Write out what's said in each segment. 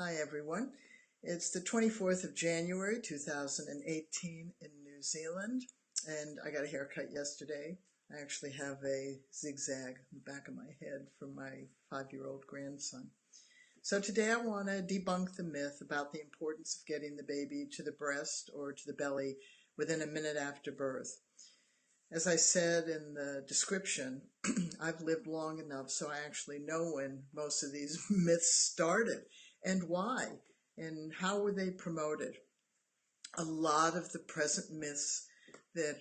Hi everyone. It's the 24th of January 2018 in New Zealand, and I got a haircut yesterday. I actually have a zigzag in the back of my head from my 5-year-old grandson. So today I want to debunk the myth about the importance of getting the baby to the breast or to the belly within a minute after birth. As I said in the description, I've lived long enough so I actually know when most of these myths started and why and how were they promoted. A lot of the present myths that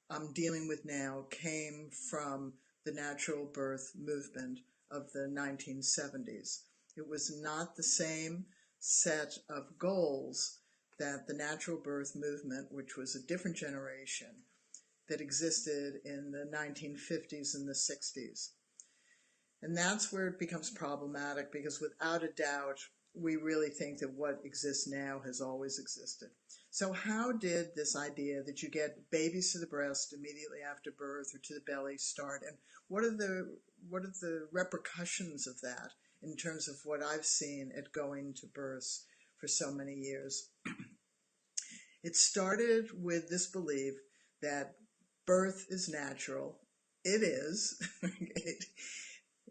I'm dealing with now came from the natural birth movement of the 1970s. It was not the same set of goals that the natural birth movement, which was a different generation, that existed in the 1950s and the 60s. And that's where it becomes problematic, because without a doubt, we really think that what exists now has always existed. So how did this idea that you get babies to the breast immediately after birth or to the belly start? And what are the repercussions of that in terms of what I've seen at going to births for so many years? It started with this belief that birth is natural. It is.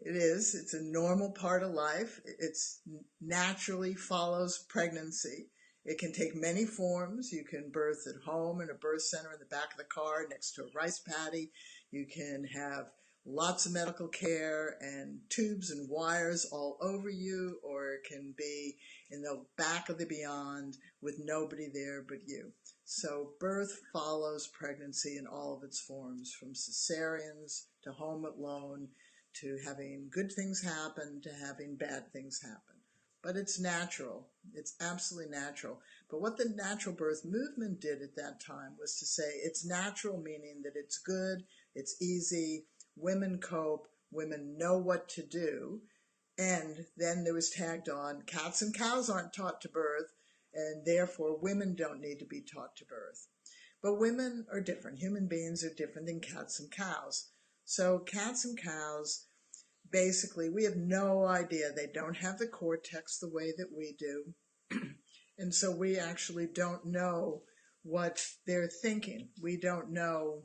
It is. It's a normal part of life. It's naturally follows pregnancy. It can take many forms. You can birth at home in a birth center in the back of the car next to a rice paddy. You can have lots of medical care and tubes and wires all over you, or it can be in the back of the beyond with nobody there but you. So birth follows pregnancy in all of its forms, from cesareans to home alone, to having good things happen, to having bad things happen. But it's natural. It's absolutely natural. But what the natural birth movement did at that time was to say it's natural, meaning that it's good, it's easy, women cope, women know what to do. And then there was tagged on, cats and cows aren't taught to birth, and therefore women don't need to be taught to birth. But women are different. Human beings are different than cats and cows. So cats and cows, basically, we have no idea. They don't have the cortex the way that we do. And so we actually don't know what they're thinking. We don't know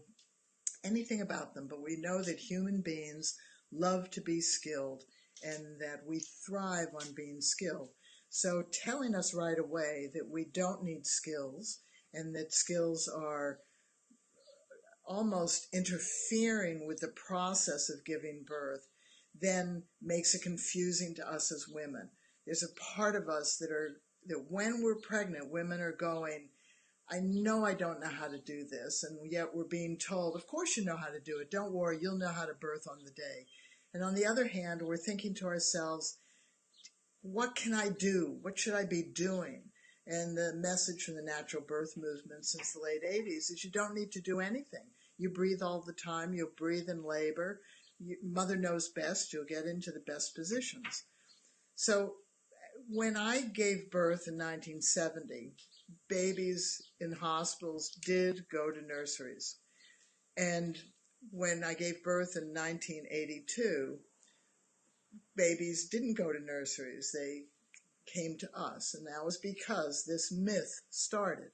anything about them, but we know that human beings love to be skilled and that we thrive on being skilled. So telling us right away that we don't need skills and that skills are almost interfering with the process of giving birth then makes it confusing to us as women. There's a part of us that when we're pregnant, women are going, I know I don't know how to do this, and yet we're being told, of course you know how to do it, don't worry, you'll know how to birth on the day. And on the other hand, we're thinking to ourselves, what can I do? What should I be doing? And the message from the natural birth movement since the late 80s is you don't need to do anything. You breathe all the time, you'll breathe in labor, mother knows best, you'll get into the best positions. So when I gave birth in 1970, babies in hospitals did go to nurseries. And when I gave birth in 1982, babies didn't go to nurseries. They came to us, and that was because this myth started.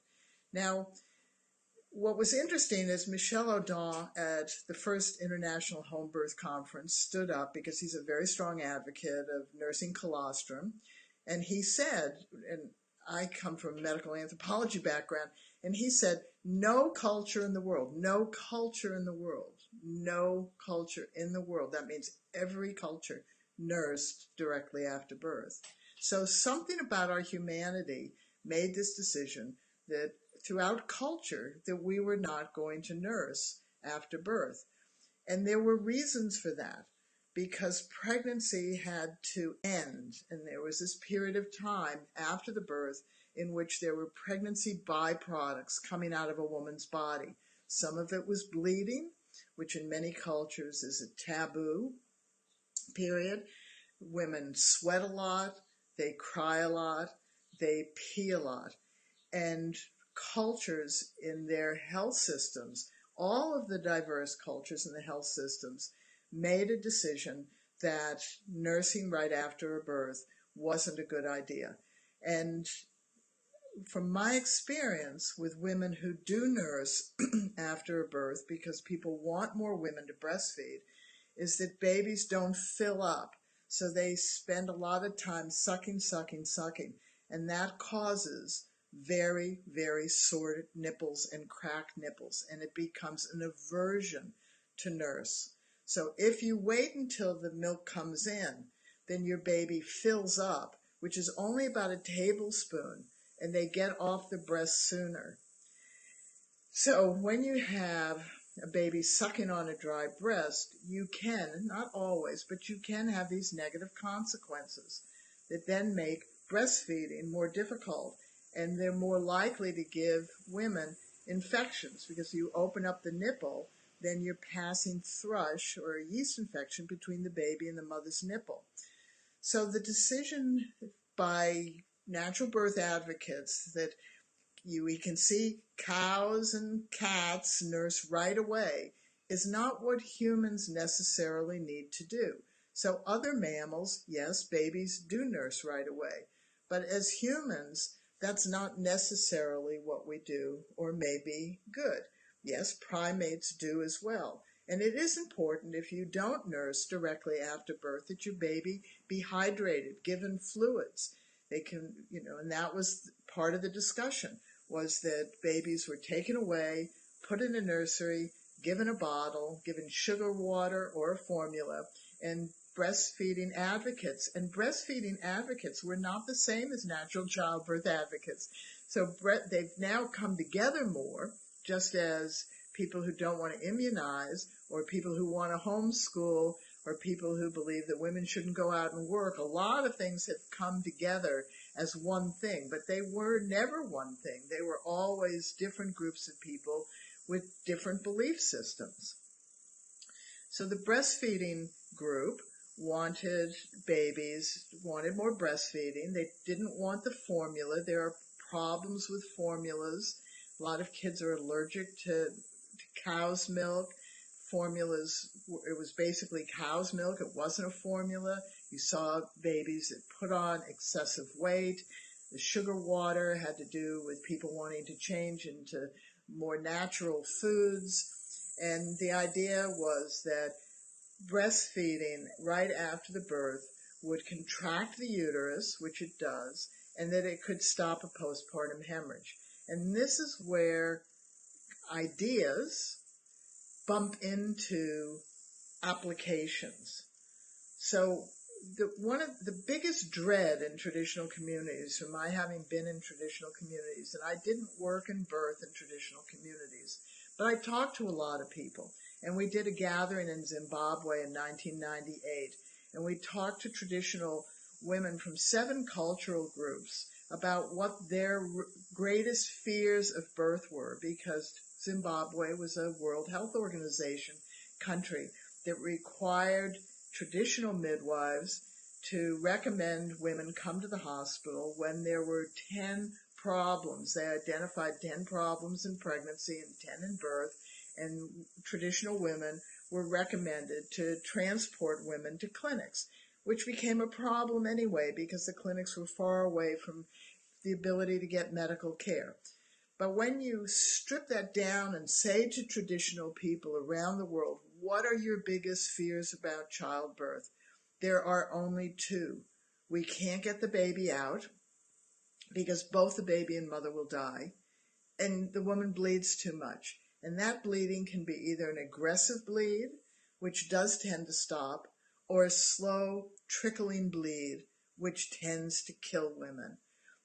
Now, what was interesting is Michel Audin at the first International Home Birth Conference stood up, because he's a very strong advocate of nursing colostrum, and he said, and I come from a medical anthropology background, and he said, no culture in the world, no culture in the world, no culture in the world, that means every culture, nursed directly after birth. So something about our humanity made this decision that throughout culture that we were not going to nurse after birth. And there were reasons for that, because pregnancy had to end, and there was this period of time after the birth in which there were pregnancy byproducts coming out of a woman's body. Some of it was bleeding, which in many cultures is a taboo period. Women sweat a lot, they cry a lot, they pee a lot. And cultures in their health systems, all of the diverse cultures in the health systems, made a decision that nursing right after a birth wasn't a good idea. And from my experience with women who do nurse after a birth, because people want more women to breastfeed, is that babies don't fill up. So they spend a lot of time sucking, and that causes very, very sore nipples and cracked nipples, and it becomes an aversion to nurse. So if you wait until the milk comes in, then your baby fills up, which is only about a tablespoon, and they get off the breast sooner. So when you have a baby sucking on a dry breast, you can, not always, but you can have these negative consequences that then make breastfeeding more difficult, and they're more likely to give women infections, because you open up the nipple, then you're passing thrush or a yeast infection between the baby and the mother's nipple. So the decision by natural birth advocates that we can see cows and cats nurse right away is not what humans necessarily need to do. So other mammals, yes, babies do nurse right away. But as humans, that's not necessarily what we do or may be good. Yes, primates do as well. And it is important, if you don't nurse directly after birth, that your baby be hydrated, given fluids. They can, and that was part of the discussion, was that babies were taken away, put in a nursery, given a bottle, given sugar water or a formula, and breastfeeding advocates. And breastfeeding advocates were not the same as natural childbirth advocates. So they've now come together more, just as people who don't want to immunize, or people who want to homeschool, or people who believe that women shouldn't go out and work. A lot of things have come together as one thing, but they were never one thing. They were always different groups of people with different belief systems. So the breastfeeding group wanted more breastfeeding. They didn't want the formula. There are problems with formulas. A lot of kids are allergic to cow's milk. Formulas, it was basically cow's milk. It wasn't a formula. You saw babies that put on excessive weight. The sugar water had to do with people wanting to change into more natural foods. And the idea was that breastfeeding right after the birth would contract the uterus, which it does, and that it could stop a postpartum hemorrhage. And this is where ideas bump into applications. So one of the biggest dread in traditional communities, from my having been in traditional communities, and I didn't work in birth in traditional communities, but I talked to a lot of people, and we did a gathering in Zimbabwe in 1998, and we talked to traditional women from 7 cultural groups about what their greatest fears of birth were, because Zimbabwe was a World Health Organization country that required traditional midwives to recommend women come to the hospital when there were 10 problems. They identified 10 problems in pregnancy and 10 in birth, and traditional women were recommended to transport women to clinics, which became a problem anyway because the clinics were far away from the ability to get medical care. But when you strip that down and say to traditional people around the world, what are your biggest fears about childbirth? There are only 2. We can't get the baby out because both the baby and mother will die, and the woman bleeds too much. And that bleeding can be either an aggressive bleed, which does tend to stop, or a slow trickling bleed, which tends to kill women.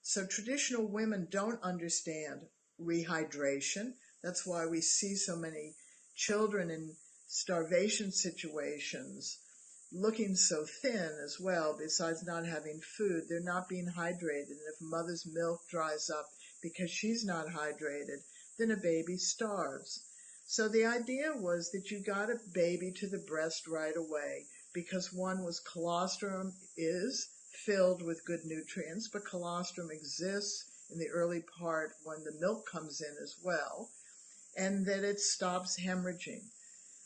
So traditional women don't understand rehydration. That's why we see so many children in starvation situations looking so thin as well. Besides not having food, they're not being hydrated. And if mother's milk dries up because she's not hydrated, then a baby starves. So the idea was that you got a baby to the breast right away, because one was colostrum is filled with good nutrients, but colostrum exists in the early part when the milk comes in as well, and that it stops hemorrhaging.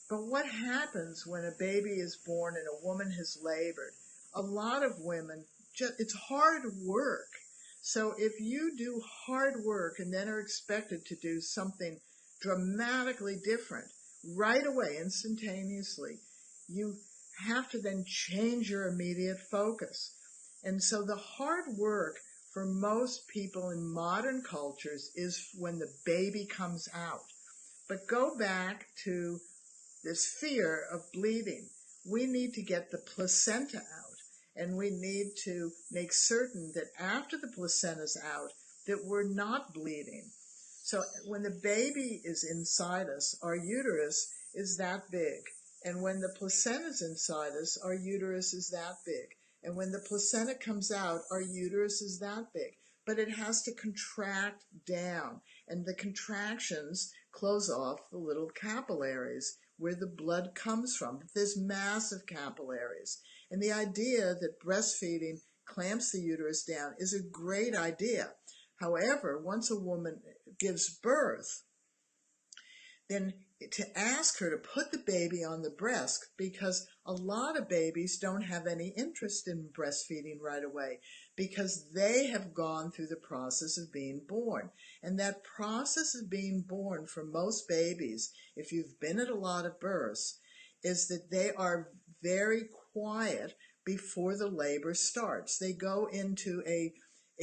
But what happens when a baby is born and a woman has labored? A lot of women, it's hard work So if you do hard work and then are expected to do something dramatically different right away, instantaneously, you have to then change your immediate focus. And so the hard work for most people in modern cultures is when the baby comes out. But go back to this fear of bleeding. We need to get the placenta out, and we need to make certain that after the placenta's out, that we're not bleeding. So when the baby is inside us, our uterus is that big. And when the placenta's inside us, our uterus is that big. And when the placenta comes out, our uterus is that big. But it has to contract down, and the contractions close off the little capillaries where the blood comes from. There's massive capillaries. And the idea that breastfeeding clamps the uterus down is a great idea. However, once a woman gives birth, then to ask her to put the baby on the breast, because a lot of babies don't have any interest in breastfeeding right away because they have gone through the process of being born. And that process of being born for most babies, if you've been at a lot of births, is that they are very quiet before the labor starts. They go into a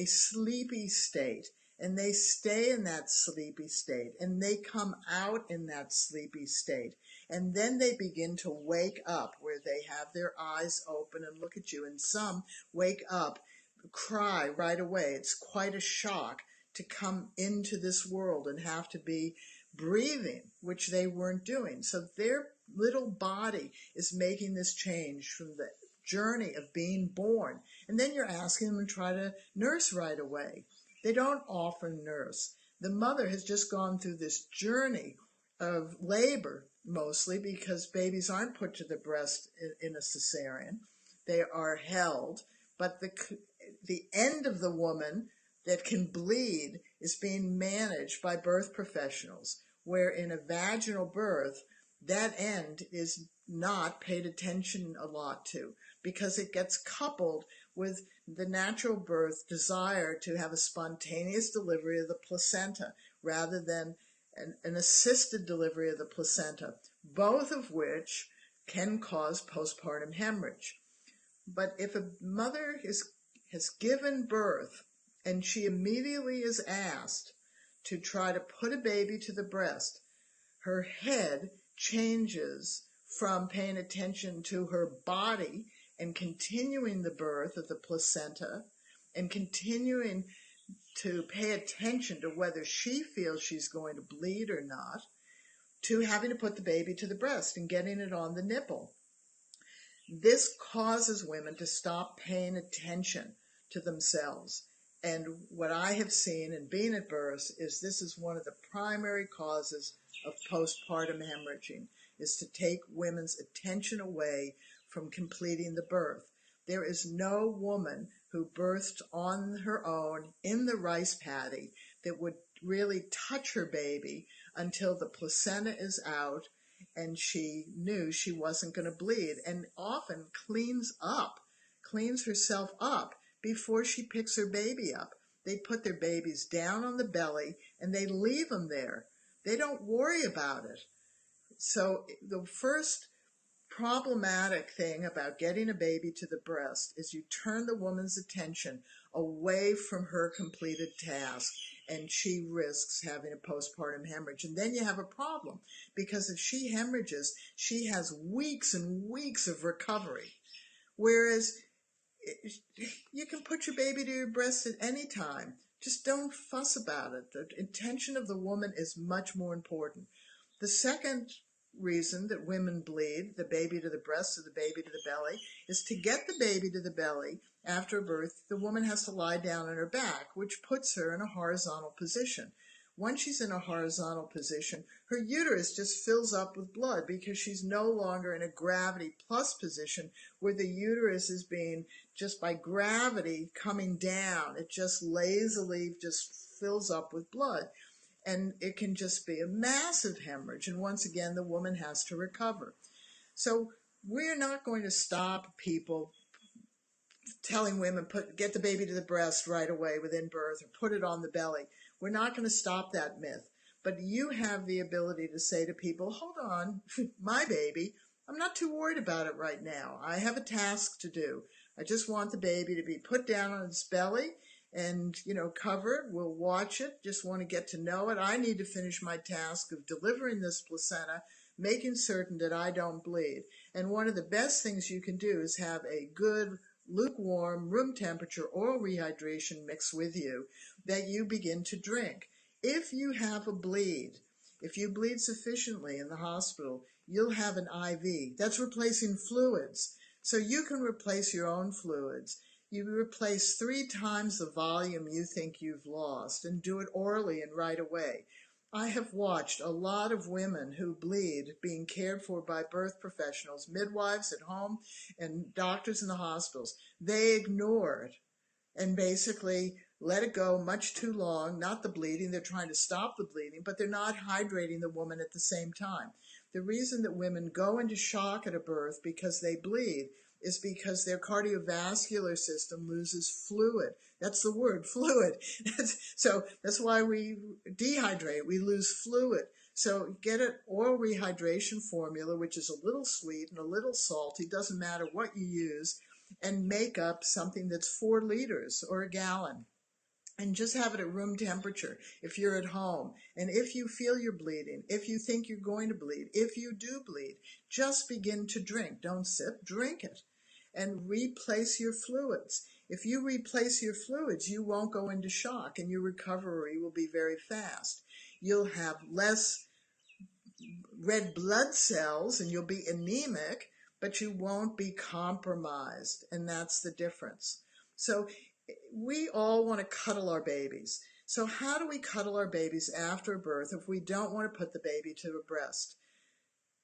sleepy state, and they stay in that sleepy state, and they come out in that sleepy state. And then they begin to wake up, where they have their eyes open and look at you. And some wake up, cry right away. It's quite a shock to come into this world and have to be breathing, which they weren't doing. So their little body is making this change from the journey of being born. And then you're asking them to try to nurse right away. They don't often nurse. The mother has just gone through this journey of labor, mostly because babies aren't put to the breast in a cesarean. They are held, but the end of the woman that can bleed is being managed by birth professionals, where in a vaginal birth, that end is not paid attention a lot to, because it gets coupled with the natural birth desire to have a spontaneous delivery of the placenta rather than an assisted delivery of the placenta, both of which can cause postpartum hemorrhage. But if a mother has given birth and she immediately is asked to try to put a baby to the breast, her head changes from paying attention to her body and continuing the birth of the placenta and continuing to pay attention to whether she feels she's going to bleed or not, to having to put the baby to the breast and getting it on the nipple. This causes women to stop paying attention to themselves. And what I have seen in being at births is this is one of the primary causes of postpartum hemorrhaging, is to take women's attention away from completing the birth. There is no woman who birthed on her own in the rice paddy that would really touch her baby until the placenta is out and she knew she wasn't going to bleed, and often cleans herself up before she picks her baby up. They put their babies down on the belly and they leave them there. They don't worry about it. So the first problematic thing about getting a baby to the breast is you turn the woman's attention away from her completed task, and she risks having a postpartum hemorrhage. And then you have a problem, because if she hemorrhages, she has weeks and weeks of recovery. Whereas you can put your baby to your breast at any time. Just don't fuss about it. The intention of the woman is much more important. The second reason that women bleed, the baby to the breast or the baby to the belly, is to get the baby to the belly after birth. The woman has to lie down on her back, which puts her in a horizontal position. Once she's in a horizontal position, her uterus just fills up with blood because she's no longer in a gravity plus position where the uterus is being, just by gravity coming down, it just lazily just fills up with blood. And it can just be a massive hemorrhage. And once again, the woman has to recover. So we're not going to stop people telling women get the baby to the breast right away within birth or put it on the belly. We're not going to stop that myth. But you have the ability to say to people, hold on, my baby, I'm not too worried about it right now. I have a task to do. I just want the baby to be put down on its belly and, covered. We'll watch it. Just want to get to know it. I need to finish my task of delivering this placenta, making certain that I don't bleed. And one of the best things you can do is have a good, lukewarm, room temperature oral rehydration mix with you that you begin to drink. If you have a bleed, if you bleed sufficiently in the hospital, you'll have an IV. That's replacing fluids. So you can replace your own fluids. You replace 3 times the volume you think you've lost and do it orally and right away. I have watched a lot of women who bleed being cared for by birth professionals, midwives at home and doctors in the hospitals. They ignore it and basically let it go much too long, not the bleeding. They're trying to stop the bleeding, but they're not hydrating the woman at the same time. The reason that women go into shock at a birth because they bleed is because their cardiovascular system loses fluid. That's the word, fluid. So that's why we dehydrate. We lose fluid. So get an oral rehydration formula, which is a little sweet and a little salty, doesn't matter what you use, and make up something that's 4 liters or a gallon. And just have it at room temperature if you're at home. And if you feel you're bleeding, if you think you're going to bleed, if you do bleed, just begin to drink. Don't sip, drink it. And replace your fluids. If you replace your fluids, you won't go into shock and your recovery will be very fast. You'll have less red blood cells and you'll be anemic, but you won't be compromised. And that's the difference. So we all want to cuddle our babies. So how do we cuddle our babies after birth if we don't want to put the baby to a breast?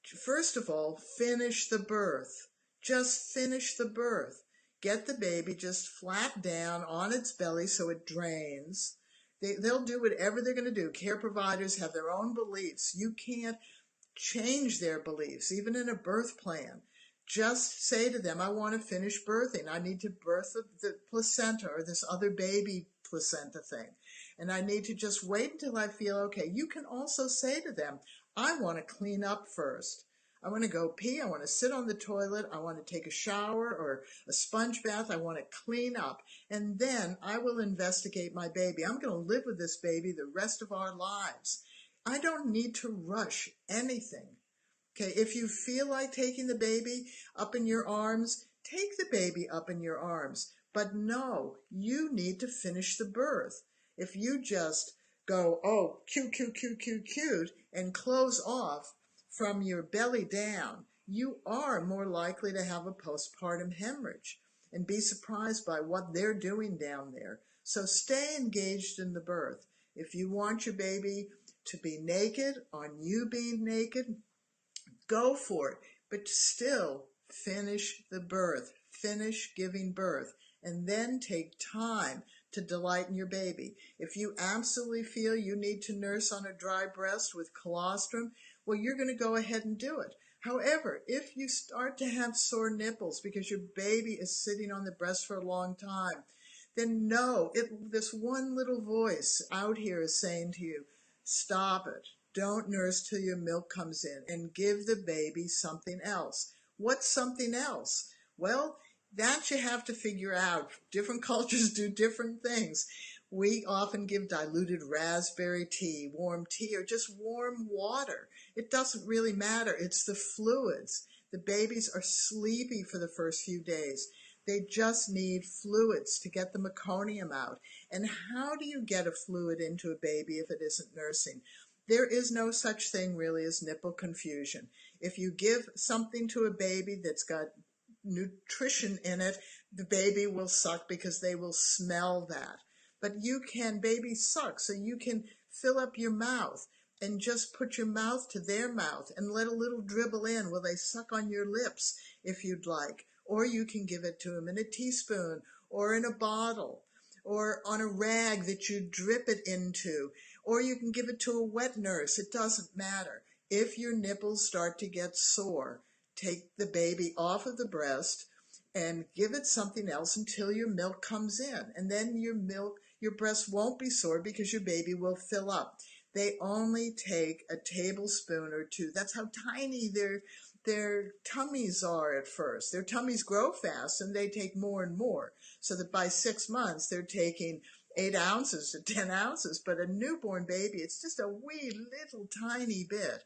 First of all, finish the birth. Just finish the birth. Get the baby just flat down on its belly so it drains. They'll do whatever they're going to do. Care providers have their own beliefs. You can't change their beliefs, even in a birth plan. Just say to them, I want to finish birthing. I need to birth the placenta or this other baby placenta thing. And I need to just wait until I feel okay. You can also say to them, I want to clean up first. I want to go pee. I want to sit on the toilet. I want to take a shower or a sponge bath. I want to clean up. And then I will investigate my baby. I'm going to live with this baby the rest of our lives. I don't need to rush anything. Okay, if you feel like taking the baby up in your arms, take the baby up in your arms. But no, you need to finish the birth. If you just go, oh, cute, and close off from your belly down, you are more likely to have a postpartum hemorrhage and be surprised by what they're doing down there. So stay engaged in the birth. If you want your baby to be naked, on you being naked, go for it, but still finish the birth, finish giving birth, and then take time to delight in your baby. If you absolutely feel you need to nurse on a dry breast with colostrum, well, you're going to go ahead and do it. However, if you start to have sore nipples because your baby is sitting on the breast for a long time, then no, this one little voice out here is saying to you, stop it. Don't nurse till your milk comes in and give the baby something else. What's something else? Well, that you have to figure out. Different cultures do different things. We often give diluted raspberry tea, warm tea, or just warm water. It doesn't really matter. It's the fluids. The babies are sleepy for the first few days. They just need fluids to get the meconium out. And how do you get a fluid into a baby if it isn't nursing? There is no such thing really as nipple confusion. If you give something to a baby that's got nutrition in it, the baby will suck because they will smell that. But babies suck, so you can fill up your mouth and just put your mouth to their mouth and let a little dribble in while they suck on your lips if you'd like. Or you can give it to them in a teaspoon or in a bottle or on a rag that you drip it into. Or you can give it to a wet nurse. It doesn't matter. If your nipples start to get sore, take the baby off of the breast and give it something else until your milk comes in. And then your breast won't be sore because your baby will fill up. They only take a tablespoon or two. That's how tiny their tummies are at first. Their tummies grow fast and they take more and more. So that by 6 months, they're taking 8 ounces to 10 ounces. But a newborn baby, it's just a wee little tiny bit.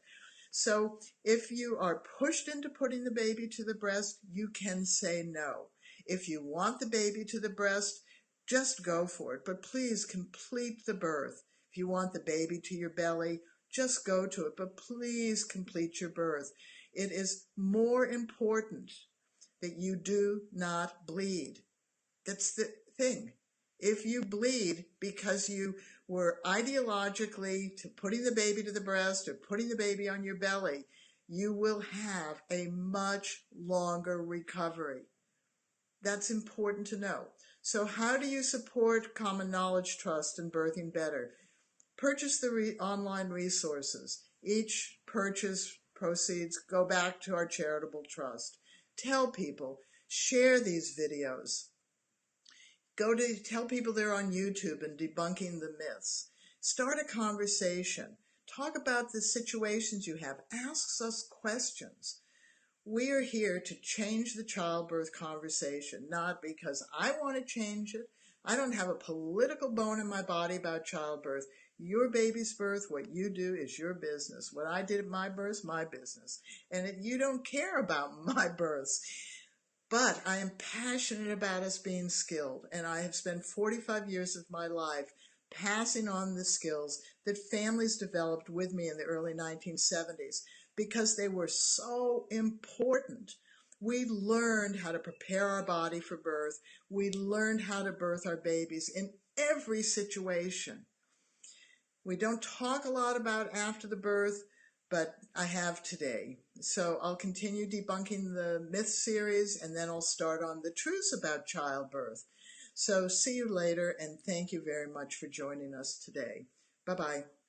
So if you are pushed into putting the baby to the breast, you can say no. If you want the baby to the breast, just go for it. But please complete the birth. If you want the baby to your belly, just go to it. But please complete your birth. It is more important that you do not bleed. That's the thing. If you bleed because you were ideologically to putting the baby to the breast or putting the baby on your belly, you will have a much longer recovery. That's important to know. So how do you support Common Knowledge Trust and Birthing Better? Purchase the online resources. Each purchase proceeds go back to our charitable trust. Tell people, share these videos. Tell people they're on YouTube and debunking the myths. Start a conversation. Talk about the situations you have. Ask us questions. We are here to change the childbirth conversation, not because I want to change it. I don't have a political bone in my body about childbirth. Your baby's birth, what you do is your business. What I did at my birth, my business. And you don't care about my births. But I am passionate about us being skilled, and I have spent 45 years of my life passing on the skills that families developed with me in the early 1970s because they were so important. We learned how to prepare our body for birth. We learned how to birth our babies in every situation. We don't talk a lot about after the birth, but I have today. So I'll continue debunking the myth series, and then I'll start on the truths about childbirth. So see you later, and thank you very much for joining us today. Bye-bye.